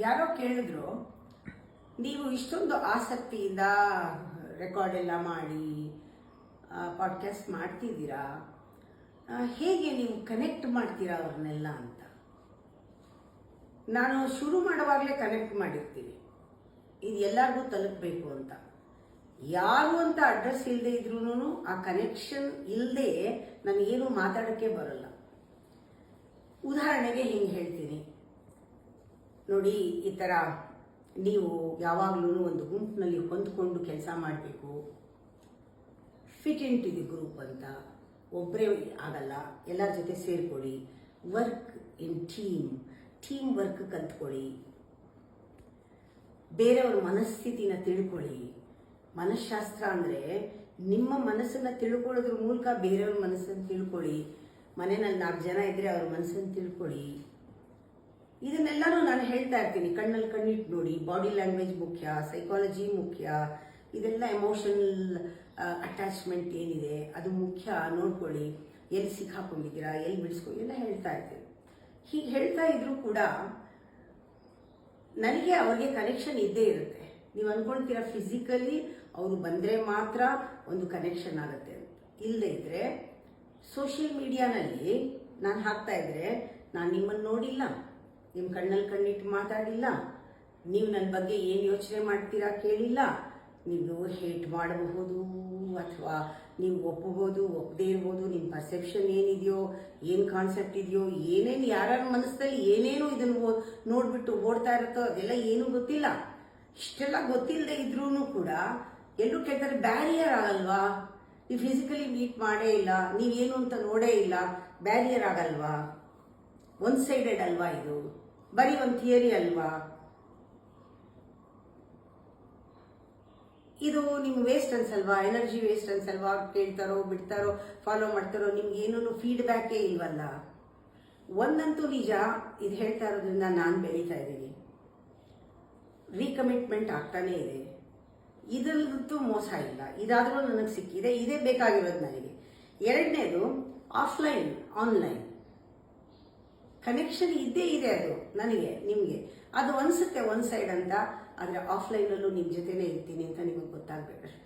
ಯಾರೋ ಕೇಳಿದ್ರು, ನೀವು ಇಷ್ಟೊಂದು ಆಸಕ್ತಿಯಿಂದ ರೆಕಾರ್ಡ್ ಎಲ್ಲ ಮಾಡಿ ಪಾಡ್ಕಾಸ್ಟ್ ಮಾಡ್ತಿದ್ದೀರಾ, ಹೇಗೆ ನೀವು ಕನೆಕ್ಟ್ ಮಾಡ್ತೀರಾ ಅವ್ರನ್ನೆಲ್ಲ ಅಂತ. ನಾನು ಶುರು ಮಾಡುವಾಗಲೇ ಕನೆಕ್ಟ್ ಮಾಡಿರ್ತೀನಿ, ಇದು ಎಲ್ಲರಿಗೂ ತಲುಪಬೇಕು ಅಂತ. ಯಾರು ಅಂತ ಅಡ್ರೆಸ್ ಇಲ್ಲದೆ ಇದ್ರೂ ಆ ಕನೆಕ್ಷನ್ ಇಲ್ಲದೆ ನನಗೇನು ಮಾತಾಡೋಕ್ಕೆ ಬರಲ್ಲ. ಉದಾಹರಣೆಗೆ ಹಿಂಗೆ ಹೇಳ್ತೀನಿ ನೋಡಿ, ಈ ಥರ ನೀವು ಯಾವಾಗಲೂ ಒಂದು ಗುಂಪಿನಲ್ಲಿ ಹೊಂದ್ಕೊಂಡು ಕೆಲಸ ಮಾಡಬೇಕು. Fit into the group ಅಂತ, ಒಬ್ಬರೇ ಆಗಲ್ಲ, ಎಲ್ಲರ ಜೊತೆ ಸೇರಿಕೊಳ್ಳಿ. ವರ್ಕ್ ಇನ್ ಟೀಮ್ ವರ್ಕ್ ಕಲ್ತ್ಕೊಳ್ಳಿ. ಬೇರೆಯವ್ರ ಮನಸ್ಥಿತಿನ ತಿಳ್ಕೊಳ್ಳಿ. ಮನಃಶಾಸ್ತ್ರ ಅಂದರೆ ನಿಮ್ಮ ಮನಸ್ಸನ್ನು ತಿಳ್ಕೊಳ್ಳೋದ್ರ ಮೂಲಕ ಬೇರೆಯವ್ರ ಮನಸ್ಸನ್ನು ತಿಳ್ಕೊಳ್ಳಿ. ಮನೆಯಲ್ಲಿ 4 ಜನ ಇದ್ದರೆ ಅವ್ರ ಮನಸ್ಸನ್ನು ತಿಳ್ಕೊಳ್ಳಿ. ಇದನ್ನೆಲ್ಲನೂ ನಾನು ಹೇಳ್ತಾ ಇರ್ತೀನಿ. ಕಣ್ಣಲ್ಲಿ ಕಣ್ಣಿಟ್ಟು ನೋಡಿ. ಬಾಡಿ ಲ್ಯಾಂಗ್ವೇಜ್ ಮುಖ್ಯ, ಸೈಕಾಲಜಿ ಮುಖ್ಯ, ಇದೆಲ್ಲ ಎಮೋಷನಲ್ ಅಟ್ಯಾಚ್ಮೆಂಟ್ ಏನಿದೆ ಅದು ಮುಖ್ಯ. ನೋಡ್ಕೊಳ್ಳಿ, ಎಲ್ಲಿ ಸಿಕ್ಕಾಕೊಂಡಿದ್ದೀರಾ, ಎಲ್ಲಿ ಬಿಡಿಸ್ಕೊಳ್ಳಿ ಎಲ್ಲ ಹೇಳ್ತಾ ಇರ್ತೀನಿ. ಹೀಗೆ ಹೇಳ್ತಾ ಇದ್ರೂ ಕೂಡ ನನಗೆ ಅವ್ರಿಗೆ ಕನೆಕ್ಷನ್ ಇದ್ದೇ ಇರುತ್ತೆ. ನೀವು ಅಂದ್ಕೊಳ್ತೀರಾ ಫಿಸಿಕಲಿ ಅವರು ಬಂದರೆ ಮಾತ್ರ ಒಂದು ಕನೆಕ್ಷನ್ ಆಗುತ್ತೆ ಅಂತ. ಇಲ್ಲದೇ ಇದ್ದರೆ ಸೋಷಿಯಲ್ ಮೀಡಿಯಾನಲ್ಲಿ ನಾನು ಹಾಕ್ತಾ ಇದ್ರೆ ನಾನು ನಿಮ್ಮನ್ನು ನೋಡಿಲ್ಲ, ನಿಮ್ಮ ಕಣ್ಣಲ್ಲಿ ಕಣ್ಣಿಟ್ಟು ಮಾತಾಡಿಲ್ಲ, ನೀವು ನನ್ನ ಬಗ್ಗೆ ಏನು ಯೋಚನೆ ಮಾಡ್ತೀರಾ ಕೇಳಿಲ್ಲ. ನೀವು ಹೇಟ್ ಮಾಡಬಹುದು ಅಥವಾ ನೀವು ಒಪ್ಪಬಹುದು, ಒಪ್ಪದೇ ಇರ್ಬೋದು. ನಿಮ್ಮ ಪರ್ಸೆಪ್ಷನ್ ಏನಿದೆಯೋ, ಏನು ಕಾನ್ಸೆಪ್ಟ್ ಇದೆಯೋ, ಏನೇನು ಯಾರ್ಯಾರ ಮನಸ್ಸಲ್ಲಿ ಏನೇನು ಇದನ್ನು ನೋಡಿಬಿಟ್ಟು ಓಡ್ತಾ ಇರುತ್ತೋ ಅದೆಲ್ಲ ಏನೂ ಗೊತ್ತಿಲ್ಲ. ಇಷ್ಟೆಲ್ಲ ಗೊತ್ತಿಲ್ಲದೆ ಇದ್ರೂ ಕೂಡ ಎಲ್ಲರೂ ಕೇಳ್ತಾರೆ, ಬ್ಯಾರಿಯರ್ ಆಗಲ್ವಾ? ನೀವು ಫಿಸಿಕಲಿ ಮೀಟ್ ಮಾಡೇ ಇಲ್ಲ, ನೀವೇನು ಅಂತ ನೋಡೇ ಇಲ್ಲ, ಬ್ಯಾರಿಯರ್ ಆಗಲ್ವಾ? ಒನ್ ಸೈಡೆಡ್ ಅಲ್ವಾ ಇದು? ಬರೀ ಒಂದು ಥಿಯರಿ ಅಲ್ವಾ? ಇದು ನಿಮ್ಗೆ ವೇಸ್ಟ್ ಅನ್ಸಲ್ವಾ? ಎನರ್ಜಿ ವೇಸ್ಟ್ ಅನ್ಸಲ್ವಾ? ಕೇಳ್ತಾರೋ ಬಿಡ್ತಾರೋ ಫಾಲೋ ಮಾಡ್ತಾರೋ ನಿಮ್ಗೆ ಏನೂ ಫೀಡ್ಬ್ಯಾಕೇ ಇಲ್ವಲ್ಲ. ಒಂದಂತೂ ನಿಜ, ಇದು ಹೇಳ್ತಾ ಇರೋದ್ರಿಂದ ನಾನು ಬೆಳೀತಾ ಇದ್ದೀನಿ, ರೀಕಮಿಟ್ಮೆಂಟ್ ಆಗ್ತಾನೇ ಇದೆ. ಇದಂತೂ ಮೋಸ ಇಲ್ಲ. ಇದಾದರೂ ನನಗೆ ಸಿಕ್ಕಿದೆ, ಇದೇ ಬೇಕಾಗಿರೋದು ನನಗೆ. ಎರಡನೇದು ಆಫ್ಲೈನ್ ಆನ್ಲೈನ್ ಕನೆಕ್ಷನ್ ಇದ್ದೇ ಇದೆ. ಅದು ನನಗೆ ನಿಮಗೆ ಅದು ಅನಿಸುತ್ತೆ ಒನ್ ಸೈಡ್ ಅಂತ, ಆದರೆ ಆಫ್ಲೈನಲ್ಲೂ ನಿಮ್ಮ ಜೊತೆನೇ ಇರ್ತೀನಿ ಅಂತ ನಿಮಗೆ ಗೊತ್ತಾಗಬೇಕಷ್ಟೆ.